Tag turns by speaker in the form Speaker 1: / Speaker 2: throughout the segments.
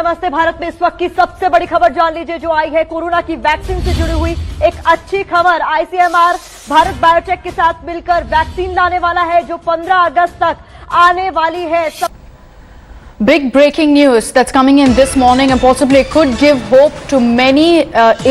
Speaker 1: नमस्ते भारत में इस वक्त की सबसे बड़ी खबर जान लीजिए जो आई है कोरोना की वैक्सीन से जुड़ी हुई एक अच्छी खबर। आईसीएमआर भारत बायोटेक के साथ मिलकर वैक्सीन लाने वाला है जो 15 अगस्त तक आने वाली है।
Speaker 2: Big breaking news that's coming in this morning and possibly could give hope to many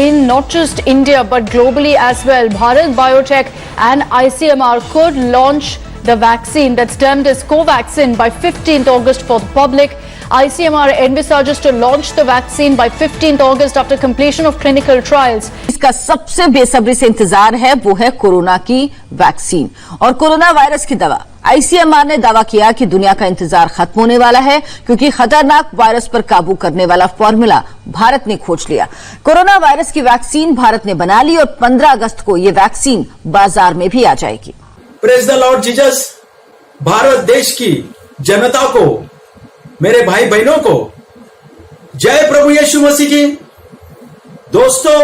Speaker 2: in not just India but globally as well. Bharat Biotech and ICMR could launch the vaccine that's termed as Covaxin by 15th August for the public. ICMR envisages to launch the vaccine by 15th August after completion of clinical trials.
Speaker 3: इसका सबसे बेसब्री से इंतजार है वो है corona की vaccine और कोरोना वायरस की दवा। आईसीएमआर ने दावा किया कि दुनिया का इंतजार खत्म होने वाला है क्योंकि खतरनाक वायरस पर काबू करने वाला फॉर्मूला भारत ने खोज लिया। कोरोना वायरस की वैक्सीन भारत ने बना ली और 15 अगस्त को ये वैक्सीन बाजार में भी आ जाएगी।
Speaker 4: Praise the Lord Jesus. Bharat देश की जनता को, मेरे भाई बहनों को जय प्रभु यीशु मसीह की। दोस्तों,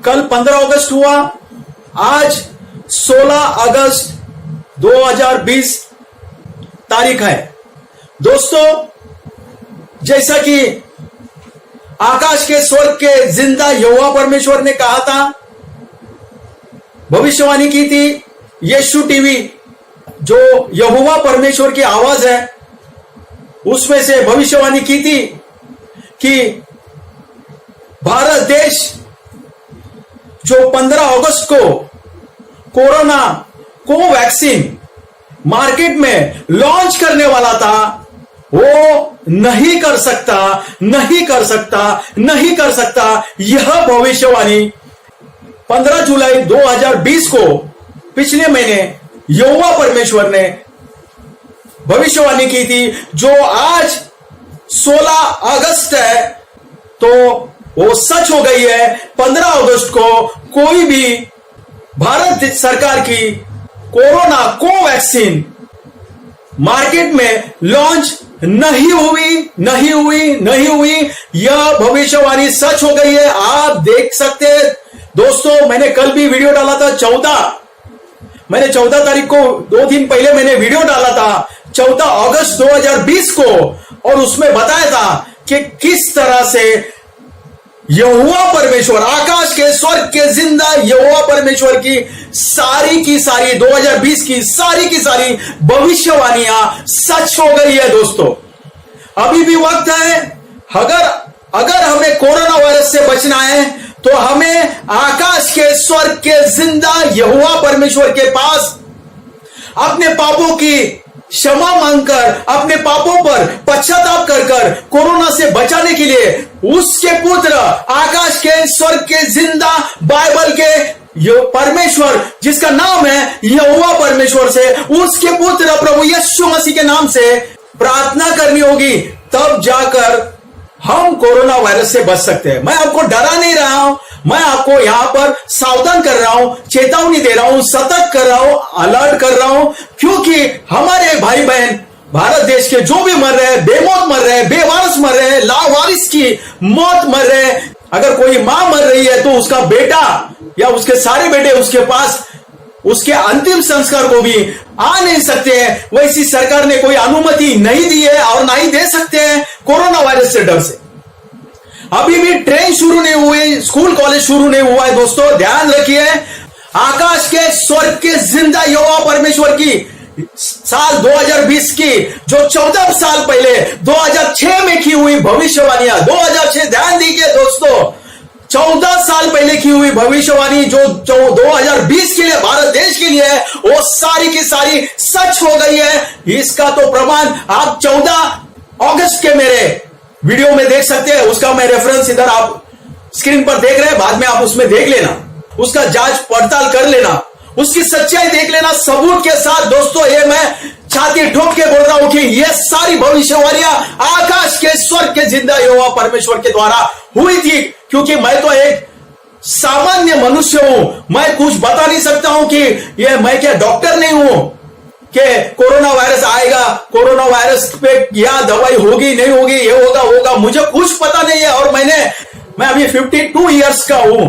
Speaker 4: कल 15 अगस्त हुआ, आज 16 अगस्त 2020 तारीख है। दोस्तों, जैसा कि आकाश के स्वर्ग के जिंदा यहोवा परमेश्वर ने कहा था, भविष्यवाणी की थी, यीशु टीवी जो यहोवा परमेश्वर की आवाज है उसमें से भविष्यवाणी की थी कि भारत देश जो 15 अगस्त को कोरोना कोवैक्सीन मार्केट में लॉन्च करने वाला था, वो नहीं कर सकता। यह भविष्यवाणी 15 जुलाई 2020 को पिछले महीने यहोवा परमेश्वर ने भविष्यवाणी की थी, जो आज 16 अगस्त है तो वो सच हो गई है। 15 अगस्त को कोई भी भारत सरकार की कोरोना कोवैक्सीन मार्केट में लॉन्च नहीं हुई। यह भविष्यवाणी सच हो गई है। आप देख सकते हैं दोस्तों, मैंने कल भी वीडियो डाला था 14 तारीख को, 2 दिन पहले मैंने वीडियो डाला था 14 अगस्त 2020 को, और उसमें बताया था कि किस तरह से यहोवा परमेश्वर, आकाश के स्वर्ग के जिंदा यहोवा परमेश्वर की सारी 2020 की सारी भविष्यवाणियां सच हो गई है। दोस्तों, अभी भी वक्त है। अगर हमें कोरोना वायरस से बचना है तो हमें आकाश के स्वर्ग के जिंदा यहोवा परमेश्वर के पास अपने पापों की क्षमा मांगकर, अपने पापों पर पश्चाताप कर कोरोना से बचाने के लिए उसके पुत्र, आकाश के स्वर्ग के जिंदा बाइबल के परमेश्वर जिसका नाम है यहोवा परमेश्वर से, उसके पुत्र प्रभु यीशु मसीह के नाम से प्रार्थना करनी होगी, तब जाकर हम कोरोना वायरस से बच सकते हैं। मैं आपको डरा नहीं रहा हूं, मैं आपको यहां पर सावधान कर रहा हूं, चेतावनी दे रहा हूं, सतर्क कर रहा हूं, अलर्ट कर रहा हूं, क्योंकि हमारे भाई बहन भारत देश के जो भी मर रहे हैं, बेमौत मर रहे हैं, बेवारिस मर रहे हैं, लावारिस की मौत मर रहे हैं। अगर कोई मां मर रही है तो उसका बेटा या उसके सारे बेटे उसके पास उसके अंतिम संस्कार को भी आ नहीं सकते हैं। वैसी सरकार ने कोई अनुमति नहीं दी है और ना ही दे सकते हैं कोरोना वायरस से डर से। अभी भी ट्रेन शुरू नहीं हुई, स्कूल कॉलेज शुरू नहीं हुआ है। दोस्तों, ध्यान रखिए, आकाश के स्वर्ग के जिंदा यहोवा परमेश्वर की साल 2020 की जो 14 साल पहले 2006 में की हुई भविष्यवाणियां, 2006, ध्यान दीजिए दोस्तों, 14 साल पहले की हुई भविष्यवाणी जो 2020 के लिए भारत देश के लिए है, वो सारी की सारी सच हो गई है। इसका तो प्रमाण आप 14 अगस्त के मेरे वीडियो में देख सकते हैं। उसका मैं रेफरेंस इधर आप स्क्रीन पर देख रहे हैं, बाद में आप उसमें देख लेना, उसका जांच पड़ताल कर लेना, उसकी सच्चाई देख लेना सबूत के साथ। दोस्तों, ये मैं छाती ठोक के बोल रहा हूं कि ये सारी भविष्यवाणियां आकाश के स्वर्ग के जिंदा यहोवा परमेश्वर के द्वारा हुई थी, क्योंकि मैं तो एक सामान्य मनुष्य हूं, मैं कुछ बता नहीं सकता हूं कि ये मैं क्या डॉक्टर नहीं हूं कि कोरोना वायरस आएगा, कोरोना वायरस पे क्या दवाई होगी नहीं होगी, ये होगा, मुझे कुछ पता नहीं है। और मैं अभी 52 इयर्स का हूं,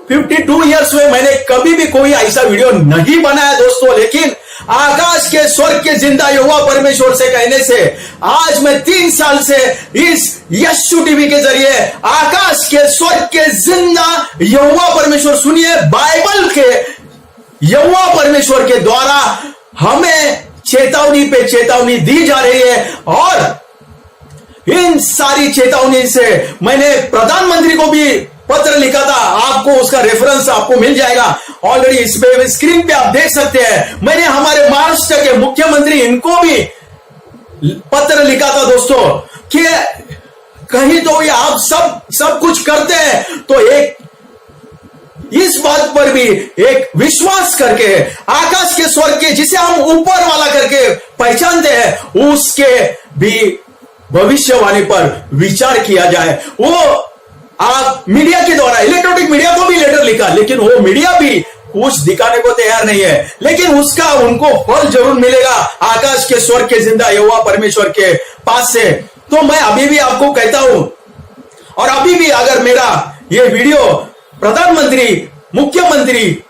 Speaker 4: 52 इयर्स में मैंने कभी भी कोई ऐसा वीडियो नहीं बनाया दोस्तों, लेकिन आकाश के स्वर्ग के जिंदा यहोवा परमेश्वर से कहने से आज मैं 3 साल से इस यशु टीवी के जरिए आकाश के स्वर्ग के जिंदा यहोवा परमेश्वर, सुनिए, बाइबल के यहोवा परमेश्वर के द्वारा हमें चेतावनी पे चेतावनी दी जा रही है। और इन सारी चेतावनी से मैंने प्रधानमंत्री को भी पत्र लिखा था, आपको उसका रेफरेंस आपको मिल जाएगा ऑलरेडी इस पे स्क्रीन पे आप देख सकते हैं। मैंने हमारे महाराष्ट्र के मुख्यमंत्री इनको भी पत्र लिखा था दोस्तों कि कहीं तो ये आप सब कुछ करते हैं तो एक इस बात पर भी एक विश्वास करके आकाश के स्वर्ग के जिसे हम ऊपर वाला करके पहचानते हैं उसके भी भविष्यवाणी पर विचार किया जाए। वो आप मीडिया के द्वारा इलेक्ट्रॉनिक मीडिया को भी लेटर लिखा, लेकिन वो मीडिया भी कुछ दिखाने को तैयार नहीं है, लेकिन उसका उनको फल जरूर मिलेगा आकाश के स्वर्ग के जिंदा यहोवा परमेश्वर के पास से। तो मैं अभी भी आपको कहता हूं, और अभी भी अगर मेरा ये वीडियो प्रधानमंत्री, मुख्यमंत्री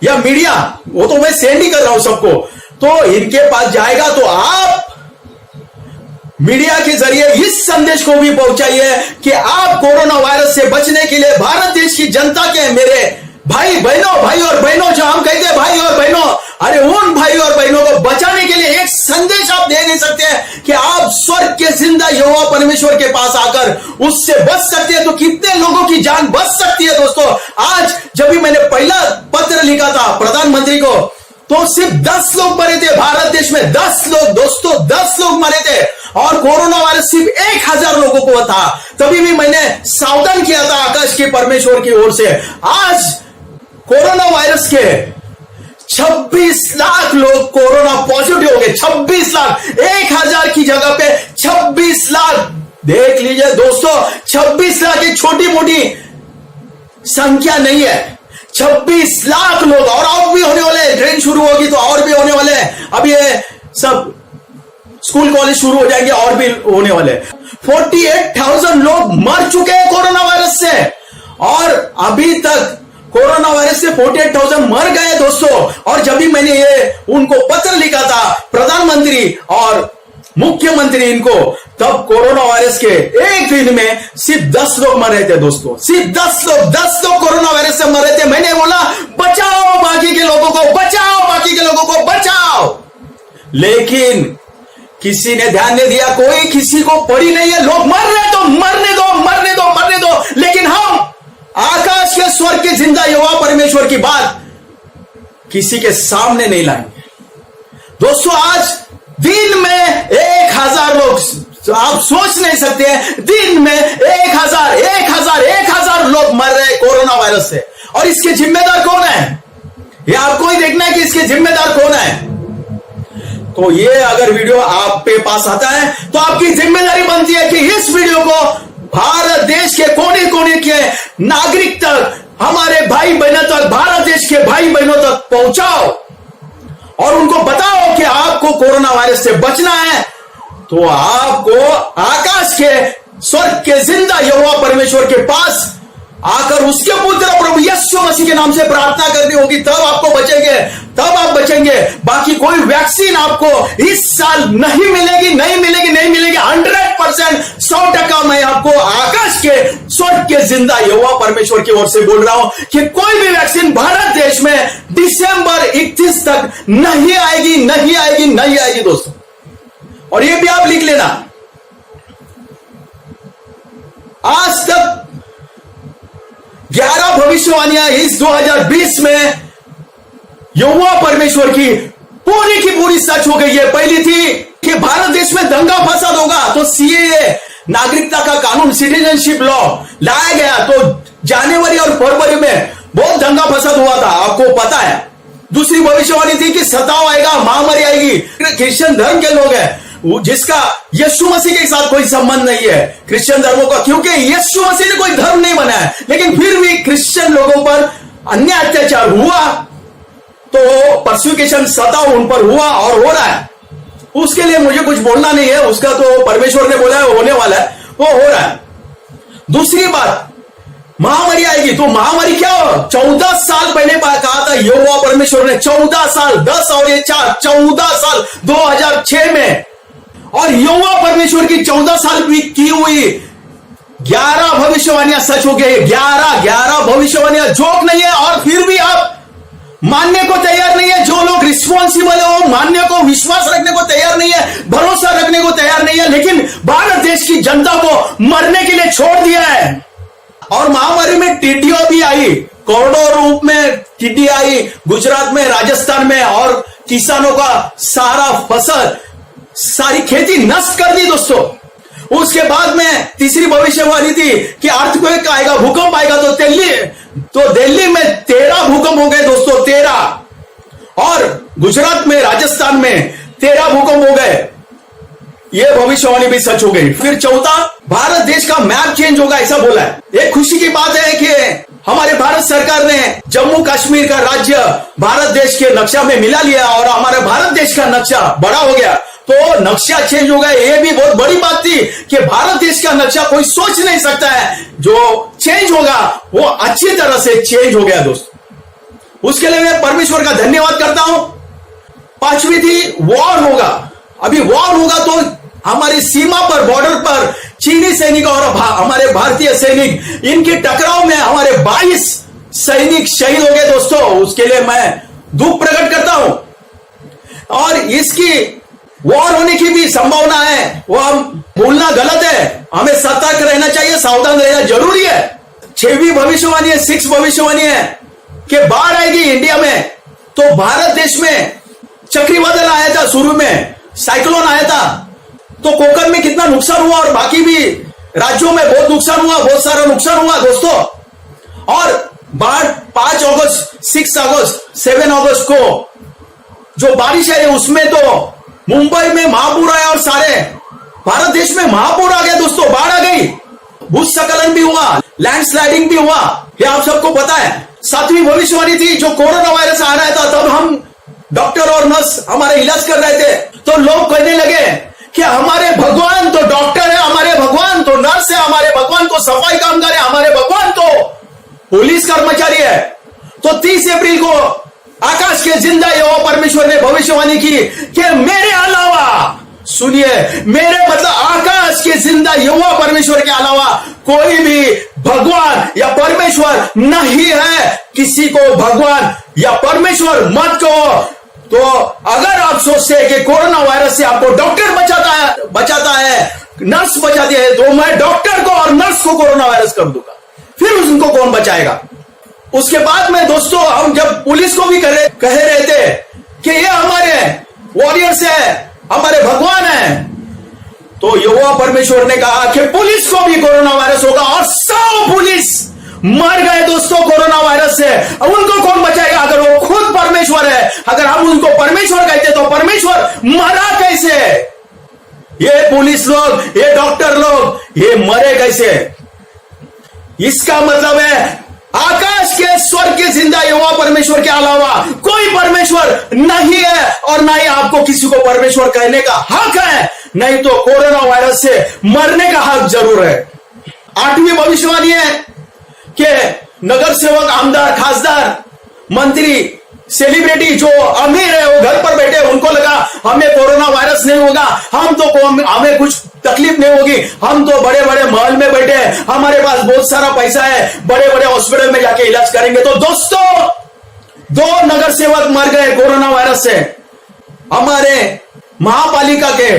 Speaker 4: या मीडिया, वो तो मैं सेंड ही कर रहा हूं सबको, तो इनके पास जाएगा तो आप मीडिया के जरिए इस संदेश को भी पहुंचाइए कि आप कोरोना वायरस से बचने के लिए भारत देश की जनता के मेरे भाई और बहनों, जो हम कहते हैं भाई और बहनों, अरे उन भाई और बहनों को बचाने के लिए एक संदेश आप दे नहीं सकते हैं कि आप स्वर्ग के जिंदा यहोवा परमेश्वर के पास आकर उससे बच सकते हैं। तो कितने लोगों की जान बच सकती है दोस्तों। आज जब भी मैंने पहला पत्र लिखा था प्रधानमंत्री को तो सिर्फ 10 लोग मरे थे भारत देश में, 10 लोग दोस्तों, 10 लोग मरे थे, और कोरोना वायरस सिर्फ 1000 लोगों को था। तभी भी मैंने सावधान किया था आकाश के परमेश्वर की ओर से। आज कोरोना वायरस के 26 लाख लोग कोरोना पॉजिटिव हो गए, 26 लाख, 1000 की जगह पे 26 लाख। देख लीजिए दोस्तों, 26 लाख एक छोटी मोटी संख्या नहीं है, 26 लाख लोग, और भी होने वाले हैं, ट्रेन शुरू होगी तो और भी होने वाले हैं, अब ये सब स्कूल कॉलेज शुरू हो जाएंगे और भी होने वाले। 48,000 लोग मर चुके हैं कोरोना वायरस से, और अभी तक कोरोना वायरस से 48,000 मर गए दोस्तों। और जब भी मैंने ये उनको पत्र लिखा था प्रधानमंत्री और मुख्यमंत्री इनको, तब कोरोना वायरस के एक दिन में सिर्फ 10 लोग मर रहे थे दोस्तों, सिर्फ 10 लोग कोरोना वायरस से मर रहे थे। मैंने बोला बचाओ बाकी के लोगों को, बचाओ बाकी के लोगों को, बचाओ, लेकिन किसी ने ध्यान नहीं दिया, कोई किसी को पड़ी नहीं है। लोग मर रहे तो मरने दो, मरने दो, मरने दो, लेकिन हम आकाश के स्वर्ग के जिंदा यहोवा परमेश्वर की बात किसी के सामने नहीं लाएंगे दोस्तों। आज दिन में 1000 लोग, आप सोच नहीं सकते हैं, दिन में 1000 लोग मर रहे कोरोना वायरस से। और इसके जिम्मेदार कौन है, ये आपको ही देखना है कि इसके जिम्मेदार कौन है। तो ये अगर वीडियो आप पे पास आता है तो आपकी जिम्मेदारी बनती है कि इस वीडियो को भारत देश के कोने कोने के नागरिक तक, हमारे भाई बहनों तक, भारत देश के भाई बहनों तक पहुंचाओ और उनको बताओ कि आपको कोरोना वायरस से बचना है तो आपको आकाश के स्वर्ग के जिंदा यहोवा परमेश्वर के पास आकर उसके पुत्र प्रभु यीशु मसीह के नाम से प्रार्थना करनी होगी, तब आपको बचेंगे, तब आप बचेंगे। बाकी कोई वैक्सीन आपको इस साल नहीं मिलेगी, नहीं मिलेगी, नहीं मिलेगी। 100%, 100% मैं आपको आकाश के स्वर्ग के जिंदा यहोवा परमेश्वर की ओर से बोल रहा हूं कि कोई भी वैक्सीन भारत देश में दिसंबर 31 तक नहीं आएगी, नहीं आएगी, नहीं आएगी दोस्तों। और ये भी आप लिख लेना, आज तक 11 भविष्यवाणियां इस 2020 में यहोवा परमेश्वर की पूरी सच हो गई है। पहली थी कि भारत देश में दंगा फसाद होगा तो सीएए, नागरिकता का कानून, सिटीजनशिप लॉ लाया गया, तो जनवरी और फरवरी में बहुत दंगा फसाद हुआ था, आपको पता है। दूसरी भविष्यवाणी थी कि सताव आएगा, महामारी आएगी। क्रिश्चियन धर्म के लोग हैं जिसका यीशु मसीह के साथ कोई संबंध नहीं है, क्रिश्चियन धर्मों का, क्योंकि यीशु मसीह ने कोई धर्म नहीं बनाया, लेकिन फिर भी क्रिश्चियन लोगों पर अन्याय अत्याचार हुआ तो परसिक्यूशन, सताव उन पर हुआ और हो रहा है। उसके लिए मुझे कुछ बोलना नहीं है, उसका तो परमेश्वर ने बोला है होने वाला है, वो हो रहा है। दूसरी बात, महामारी आएगी। तो महामारी क्या हो? 14 साल पहले कहा था यहोवा परमेश्वर ने, 14 साल, 10 और ये 4, 14 साल 2006 में। और यहोवा परमेश्वर की 14 साल भी की हुई 11 भविष्यवाणियां सच हो गई। 11 भविष्यवाणियां जोक नहीं है। और फिर भी आप मानने को तैयार नहीं है। जो लोग रिस्पॉन्सिबल हो मानने को, विश्वास रखने को तैयार नहीं है, भरोसा रखने को तैयार नहीं है। लेकिन भारत देश की जनता को मरने के लिए छोड़ दिया है। और महामारी में टिड्डियों भी आई, करोड़ों रूप में टिड्डी आई गुजरात में, राजस्थान में, और किसानों का सारा फसल, सारी खेती नष्ट कर दी दोस्तों। उसके बाद में तीसरी भविष्यवाणी थी कि अर्थक्वेक आएगा, भूकंप आएगा। तो दिल्ली में 13 भूकंप हो गए दोस्तों, 13। और गुजरात में, राजस्थान में 13 भूकंप हो गए। ये भविष्यवाणी भी सच हो गई। फिर चौथा, भारत देश का मैप चेंज होगा, ऐसा बोला है। एक खुशी की बात है कि हमारे भारत सरकार ने जम्मू कश्मीर का राज्य भारत देश के नक्शा में मिला लिया और हमारे भारत देश का नक्शा बड़ा हो गया। तो नक्शा चेंज हो गया। ये भी बहुत बड़ी बात थी कि भारत देश का नक्शा कोई सोच नहीं सकता है। जो चेंज होगा वो अच्छी तरह से चेंज हो गया दोस्त। उसके लिए मैं परमेश्वर का धन्यवाद करता हूं। पांचवी थी वॉर होगा। अभी वॉर होगा तो हमारी सीमा पर, बॉर्डर पर चीनी सैनिक और हमारे भारतीय सैनिक, इनके टकराव में हमारे 22 सैनिक शहीद हो गए दोस्तों। उसके लिए मैं दुख प्रकट करता हूं। और इसकी वॉर होने की भी संभावना है, वो हम भूलना गलत है। हमें सतर्क रहना चाहिए, सावधान रहना जरूरी है। 6वीं भविष्यवाणी है, 6 भविष्यवाणी है कि बाढ़ आएगी इंडिया में। तो भारत देश में चक्रवादल आया था, शुरू में साइक्लोन आया था, तो कोकण में कितना नुकसान हुआ और बाकी भी राज्यों में बहुत नुकसान हुआ, बहुत सारा नुकसान हुआ दोस्तों। और बाढ़ 5 अगस्त, 6 अगस्त, 7 अगस्त को जो बारिश है उसमें तो मुंबई में महापूर आया और सारे भारत देश में महापूर आ गया दोस्तों, बाढ़ आ गई, भूस्खलन भी हुआ, लैंडस्लाइडिंग भी हुआ, ये आप सबको पता है। 7वीं भविष्यवाणी थी, जो कोरोना वायरस आ रहा था, तब हम डॉक्टर और नर्स हमारे इलाज कर रहे थे, तो लोग कहने लगे कि हमारे भगवान तो डॉक्टर है, हमारे भगवान तो नर्स है, हमारे भगवान तो सफाई कामगार है, हमारे भगवान तो पुलिस कर्मचारी है। तो 30 अप्रैल को आकाश के जिंदा यहोवा परमेश्वर ने भविष्यवाणी की कि मेरे अलावा, सुनिए, मेरे मतलब आकाश के जिंदा यहोवा परमेश्वर के अलावा कोई भी भगवान या परमेश्वर नहीं है। किसी को भगवान या परमेश्वर मत कहो। तो अगर आप सोचते हैं कि कोरोना वायरस से आपको डॉक्टर बचाता है, नर्स बचाती है, तो मैं डॉक्टर को और नर्स को कोरोना वायरस कर दूंगा, फिर उनको कौन बचाएगा? उसके बाद में दोस्तों हम जब पुलिस को भी कह रहे थे कि ये हमारे वॉरियर्स है, हमारे भगवान है, तो यहोवा परमेश्वर ने कहा कि पुलिस को भी कोरोना वायरस होगा और 100 पुलिस मर गए दोस्तों कोरोना वायरस से। उनको कौन बचाएगा अगर वो खुद परमेश्वर है? अगर हम उनको परमेश्वर कहते तो परमेश्वर मरा कैसे? ये पुलिस लोग, ये डॉक्टर लोग, ये मरे कैसे? इसका मतलब है आकाश के स्वर्ग के जिंदा यहोवा परमेश्वर के अलावा कोई परमेश्वर नहीं है और ना ही आपको किसी को परमेश्वर कहने का हक है। नहीं तो कोरोना वायरस से मरने का हक जरूर है। 8वीं भविष्यवाणी है कि नगर सेवक, आमदार, खासदार, मंत्री, सेलिब्रिटी जो अमीर है वो घर पर बैठे, उनको लगा हमें कोरोना वायरस नहीं होगा, हमें कुछ तकलीफ नहीं होगी, हम तो बड़े बड़े महल में बैठे हैं, हमारे पास बहुत सारा पैसा है, बड़े बड़े हॉस्पिटल में जाके इलाज करेंगे। तो दोस्तों 2 नगर सेवक मर गए कोरोना वायरस से। हमारे महापालिका के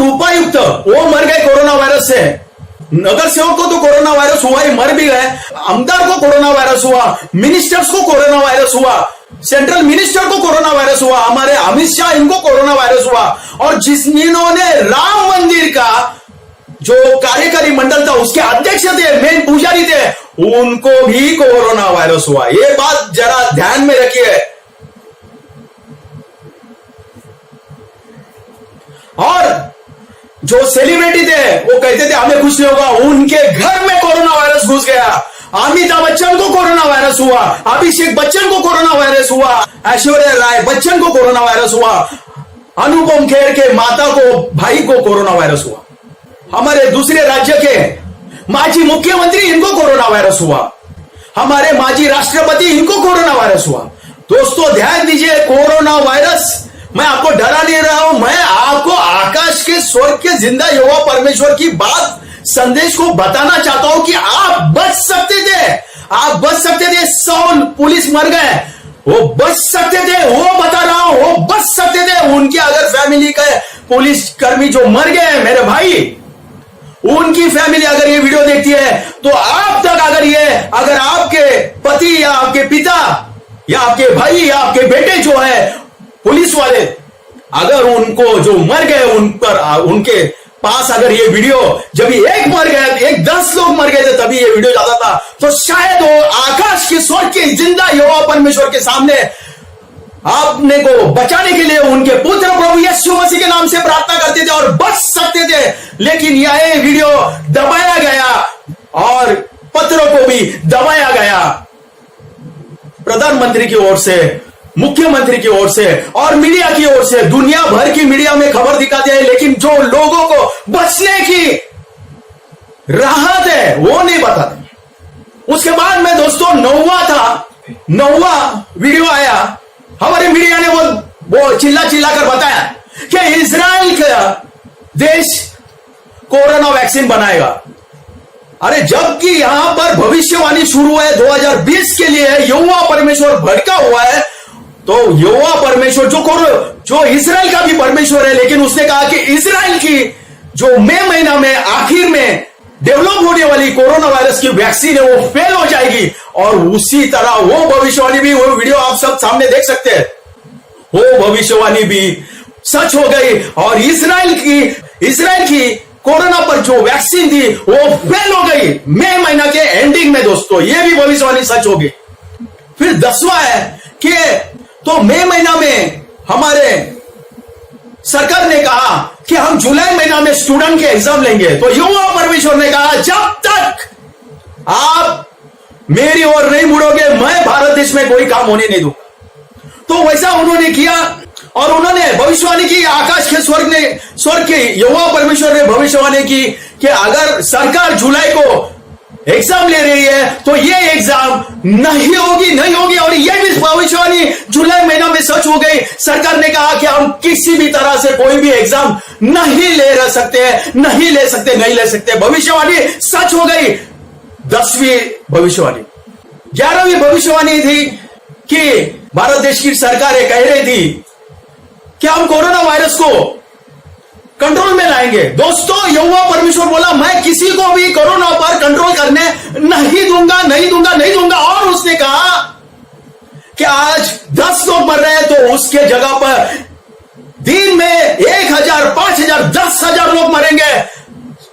Speaker 4: उपायुक्त वो मर गए कोरोना वायरस से। नगर सेवक को तो कोरोना वायरस हुआ ही, मर भी गए। आमदार को कोरोना वायरस हुआ, मिनिस्टर्स को कोरोना वायरस हुआ, सेंट्रल मिनिस्टर को कोरोना वायरस हुआ, हमारे अमित शाह, इनको कोरोना वायरस हुआ। और जिन्होंने राम मंदिर का जो कार्यकारी मंडल था उसके अध्यक्ष थे, मेन पुजारी थे, उनको भी कोरोना वायरस हुआ। ये बात जरा ध्यान में रखिए। और जो सेलिब्रिटी थे वो कहते थे हमें कुछ नहीं होगा, उनके घर में कोरोना वायरस घुस गया। अमिताभ बच्चन को कोरोना वायरस हुआ, अभिषेक बच्चन को कोरोना वायरस हुआ, ऐश्वर्या राय बच्चन को कोरोना वायरस हुआ, अनुपम खेर के माता को, भाई को कोरोना वायरस हुआ। हमारे दूसरे राज्य के माजी मुख्यमंत्री इनको कोरोना वायरस हुआ, हमारे माजी राष्ट्रपति इनको कोरोना वायरस हुआ। दोस्तों ध्यान दीजिए, कोरोना वायरस, मैं आपको डरा नहीं रहा हूं, मैं आपको आकाश के स्वर्ग के जिंदा यहोवा परमेश्वर की बात संदेश को बताना चाहता हूं कि आप बच सकते थे, आप बच सकते थे। 100 पुलिस मर गए, वो बच सकते थे, वो बता रहा हूं, वो बच सकते थे। उनके अगर फैमिली का पुलिस कर्मी जो मर गए मेरे भाई, उनकी फैमिली अगर ये वीडियो देखती है तो आप तक अगर आपके पति या आपके पिता या आपके भाई या आपके बेटे जो है पुलिस वाले, अगर उनको जो मर गए उन पर उनके पास अगर ये वीडियो, जब एक मर गए, 10 लोग मर गए थे तभी ये वीडियो जाता था, तो शायद वो आकाश के स्वर्ग के जिंदा यहोवा परमेश्वर के सामने आपने को बचाने के लिए उनके पुत्र प्रभु यीशु मसीह के नाम से प्रार्थना करते थे और बच सकते थे। लेकिन यह वीडियो दबाया गया और पत्रों को भी दबाया गया, प्रधानमंत्री की ओर से, मुख्यमंत्री की ओर से और मीडिया की ओर से। दुनिया भर की मीडिया में खबर दिखाते हैं, लेकिन जो लोगों को बचने की राहत है वो नहीं बताते। उसके बाद में दोस्तों 9वां वीडियो आया, हमारे मीडिया ने वो चिल्ला कर बताया कि इजराइल का देश कोरोना वैक्सीन बनाएगा। अरे जबकि यहां पर भविष्यवाणी शुरू है 2020 के लिए, यहोवा परमेश्वर भड़का हुआ है, तो यहोवा परमेश्वर जो इजराइल का भी परमेश्वर है, लेकिन उसने कहा कि इजराइल की जो मई महीना में आखिर में डेवलप होने वाली कोरोना वायरस की वैक्सीन है वो फेल हो जाएगी। और उसी तरह वो भविष्यवाणी भी, वो वीडियो आप सब सामने देख सकते हैं, वो भविष्यवाणी भी सच हो गई और इजराइल की कोरोना पर जो वैक्सीन थी वो फेल हो गई मई महीना के एंडिंग में। दोस्तों ये भी भविष्यवाणी सच होगी। फिर 10वां है कि तो मई महीना में हमारे सरकार ने कहा कि हम जुलाई महीना में स्टूडेंट के एग्जाम लेंगे, तो यहोवा परमेश्वर ने कहा जब तक आप मेरी ओर नहीं मुड़ोगे मैं भारत देश में कोई काम होने नहीं दूंगा। तो वैसा उन्होंने किया और उन्होंने भविष्यवाणी की, आकाश के स्वर्ग के यहोवा परमेश्वर ने भविष्यवाणी की कि अगर सरकार जुलाई को एग्जाम ले रही है तो ये एग्जाम नहीं होगी। और ये भी भविष्यवाणी जुलाई महीना में सच हो गई। सरकार ने कहा कि हम किसी भी तरह से कोई भी एग्जाम नहीं ले सकते। भविष्यवाणी सच हो गई। 10वीं भविष्यवाणी, 11वीं भविष्यवाणी थी कि भारत देश की सरकारें कह रही थी कि हम कोरोना वायरस को कंट्रोल में लाएंगे। दोस्तों यहोवा परमेश्वर बोला मैं किसी को भी कोरोना पर कंट्रोल करने नहीं दूंगा। और उसने कहा कि आज 10 लोग मर रहे हैं तो उसके जगह पर दिन में 1000, 5000, 10,000 लोग मरेंगे,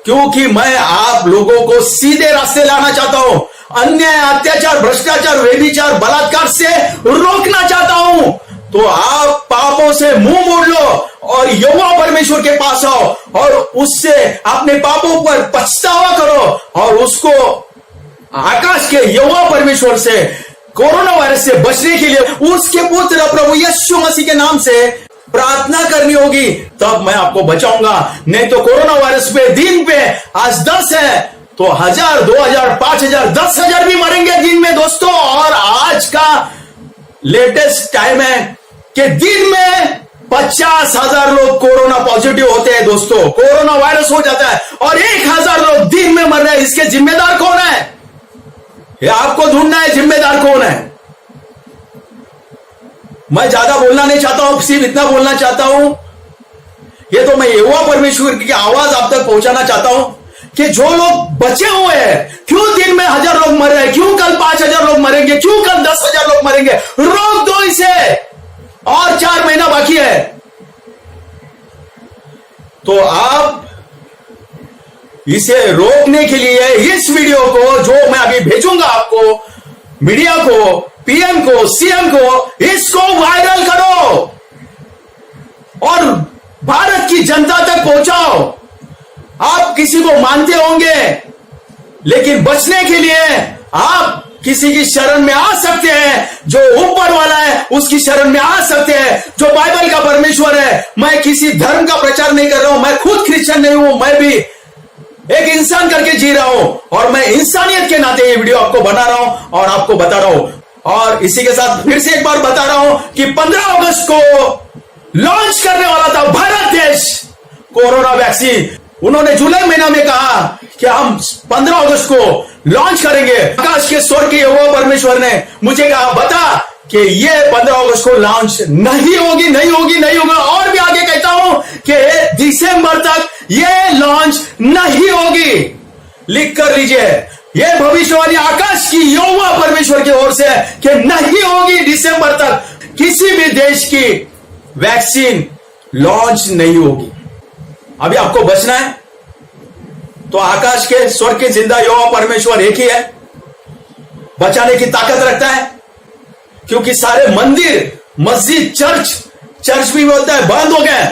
Speaker 4: क्योंकि मैं आप लोगों को सीधे रास्ते लाना चाहता हूं। अन्याय, अत्याचार, भ्रष्टाचार, व्यभिचार, बलात्कार से रोकना चाहता हूं। तो आप पापों से मुंह मोड़ लो और यहोवा परमेश्वर के पास आओ और उससे अपने पापों पर पछतावा करो और उसको आकाश के यहोवा परमेश्वर से कोरोना वायरस से बचने के लिए उसके पुत्र प्रभु यीशु मसीह के नाम से प्रार्थना करनी होगी, तब मैं आपको बचाऊंगा। नहीं तो कोरोना वायरस पे दिन पे आज 10 है तो 1000, 2000, 5000, 10,000 भी मरेंगे दिन में दोस्तों। और आज का लेटेस्ट टाइम है कि दिन में 50,000 लोग कोरोना पॉजिटिव होते हैं दोस्तों, कोरोना वायरस हो जाता है और 1000 लोग दिन में मर रहे हैं। इसके जिम्मेदार कौन है? ये आपको ढूंढना है, जिम्मेदार कौन है। मैं ज्यादा बोलना नहीं चाहता हूं, सिर्फ इतना बोलना चाहता हूं, ये तो मैं यहोवा परमेश्वर की आवाज आप तक पहुंचाना चाहता हूं कि जो लोग बचे हुए हैं, क्यों दिन में 1000 लोग मर रहे हैं, क्यों कल 5000 लोग मरेंगे, क्यों कल 10,000 लोग मरेंगे, रोक दो इसे। और 4 महीना बाकी है। तो आप इसे रोकने के लिए इस वीडियो को जो मैं अभी भेजूंगा आपको, मीडिया को, पीएम को, सीएम को, इसको वायरल करो और भारत की जनता तक पहुंचाओ। आप किसी को मानते होंगे, लेकिन बचने के लिए आप किसी की शरण में आ सकते हैं। जो ऊपर वाला है उसकी शरण में आ सकते हैं, जो बाइबल का परमेश्वर है। मैं किसी धर्म का प्रचार नहीं कर रहा हूं, मैं खुद क्रिश्चियन नहीं हूं, मैं भी एक इंसान करके जी रहा हूं और मैं इंसानियत के नाते ये वीडियो आपको बना रहा हूं और आपको बता रहा हूं। और इसी के साथ फिर से एक बार बता रहा हूं कि 15 अगस्त को लॉन्च करने वाला था भारत देश कोरोना वैक्सीन। उन्होंने जुलाई महीना में कहा कि हम 15 अगस्त को लॉन्च करेंगे। आकाश के स्वर्ग के यहोवा परमेश्वर ने मुझे कहा बता कि ये 15 अगस्त को लॉन्च नहीं होगा। और भी आगे कहता हूं कि दिसंबर तक ये लॉन्च नहीं होगी। लिख कर लीजिए, ये भविष्यवाणी आकाश की यहोवा परमेश्वर की ओर से है कि नहीं होगी दिसंबर तक किसी भी देश की वैक्सीन लॉन्च नहीं होगी। अभी आपको बचना है तो आकाश के स्वर्ग के जिंदा यहोवा परमेश्वर एक ही है, बचाने की ताकत रखता है। क्योंकि सारे मंदिर, मस्जिद, चर्च भी बोलता है बंद हो गए,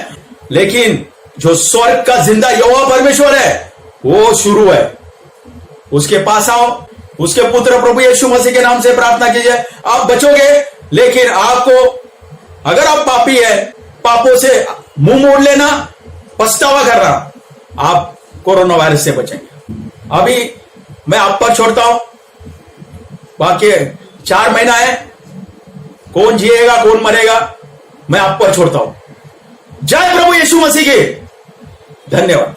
Speaker 4: लेकिन जो स्वर्ग का जिंदा यहोवा परमेश्वर है वो शुरू है। उसके पास आओ, उसके पुत्र प्रभु यीशु मसीह के नाम से प्रार्थना कीजिए, आप बचोगे। लेकिन आपको, अगर आप पापी है, पापों से मुंह मोड़ लेना, पछतावा करना, आप कोरोना वायरस से बचेंगे। अभी मैं आप पर छोड़ता हूं, बाकी 4 महीना है, कौन जिएगा कौन मरेगा मैं आप पर छोड़ता हूं। जय प्रभु यीशु मसीह की। धन्यवाद।